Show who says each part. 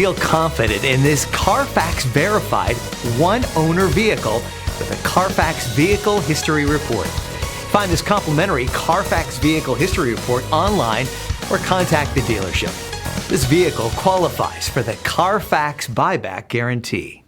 Speaker 1: Feel confident in this Carfax verified one-owner vehicle with a Carfax Vehicle History Report. Find this complimentary Carfax Vehicle History Report online or contact the dealership. This vehicle qualifies for the Carfax Buyback Guarantee.